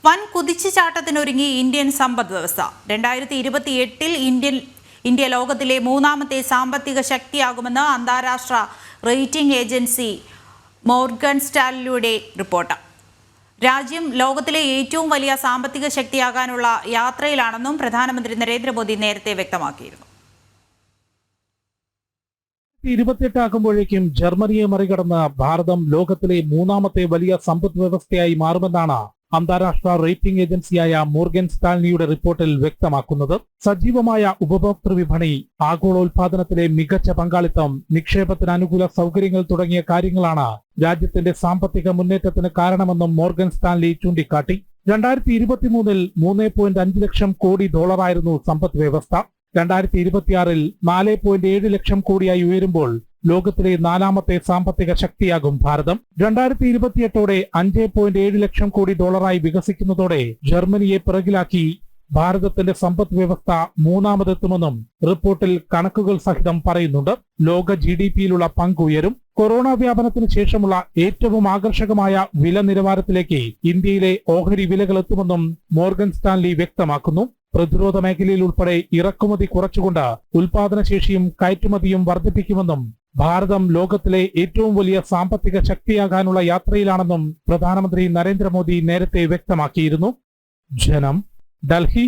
വൻ കുതിച്ചുചാട്ടത്തിനൊരുങ്ങി ഇന്ത്യൻ സമ്പദ് വ്യവസ്ഥ. 2028 ഇന്ത്യ ലോകത്തിലെ മൂന്നാമത്തെ സാമ്പത്തിക ശക്തിയാകുമെന്ന് അന്താരാഷ്ട്ര റേറ്റിംഗ് ഏജൻസി മോർഗൻ സ്റ്റാൻലിയുടെ റിപ്പോർട്ട്. രാജ്യം ലോകത്തിലെ ഏറ്റവും വലിയ സാമ്പത്തിക ശക്തിയാകാനുള്ള യാത്രയിലാണെന്നും പ്രധാനമന്ത്രി നരേന്ദ്രമോദി നേരത്തെ വ്യക്തമാക്കിയിരുന്നു. 2028 ആകുമ്പോഴേക്കും ജർമ്മനിയെ മറികടന്ന് ഭാരതം ലോകത്തിലെ മൂന്നാമത്തെ വലിയ സമ്പദ് വ്യവസ്ഥയായി മാറുമെന്നാണ് അന്താരാഷ്ട്ര റേറ്റിംഗ് ഏജൻസിയായ മോർഗൻ സ്റ്റാൻലിയുടെ റിപ്പോർട്ടിൽ വ്യക്തമാക്കുന്നത്. സജീവമായ ഉപഭോക്തൃ വിപണി, ആഗോളോൽപാദനത്തിലെ മികച്ച പങ്കാളിത്തം, നിക്ഷേപത്തിന് അനുകൂല സൗകര്യങ്ങൾ തുടങ്ങിയ കാര്യങ്ങളാണ് രാജ്യത്തിന്റെ സാമ്പത്തിക മുന്നേറ്റത്തിന് കാരണമെന്നും മോർഗൻ സ്റ്റാൻലി ചൂണ്ടിക്കാട്ടി. 2023 $3.5 ലക്ഷം കോടി സമ്പദ് വ്യവസ്ഥ. 2026 4.7 ലക്ഷം കോടിയായി ഉയരുമ്പോൾ ലോകത്തിലെ നാലാമത്തെ സാമ്പത്തിക ശക്തിയാകും ഭാരതം. 2028 $5.7 ലക്ഷം കോടി വികസിക്കുന്നതോടെ ജർമ്മനിയെ പിറകിലാക്കി ഭാരതത്തിന്റെ സമ്പദ് വ്യവസ്ഥ മൂന്നാമതെത്തുമെന്നും റിപ്പോർട്ടിൽ കണക്കുകൾ സഹിതം പറയുന്നുണ്ട്. ലോക GDP-യിലുള്ള പങ്ക് ഉയരും. കൊറോണ വ്യാപനത്തിന് ശേഷമുള്ള ഏറ്റവും ആകർഷകമായ വില നിലവാരത്തിലേക്ക് ഇന്ത്യയിലെ ഓഹരി വിലകൾ എത്തുമെന്നും മോർഗൻ സ്റ്റാൻലി വ്യക്തമാക്കുന്നു. പ്രതിരോധ മേഖലയിൽ ഉൾപ്പെടെ ഇറക്കുമതി കുറച്ചുകൊണ്ട് ഉൽപാദനശേഷിയും കയറ്റുമതിയും വർദ്ധിപ്പിക്കുമെന്നും ഭാരതം ലോകത്തിലെ ഏറ്റവും വലിയ സാമ്പത്തിക ശക്തിയാകാനുള്ള യാത്രയിലാണെന്നും പ്രധാനമന്ത്രി നരേന്ദ്രമോദി നേരത്തെ വ്യക്തമാക്കിയിരുന്നു. ജനം, ഡൽഹി.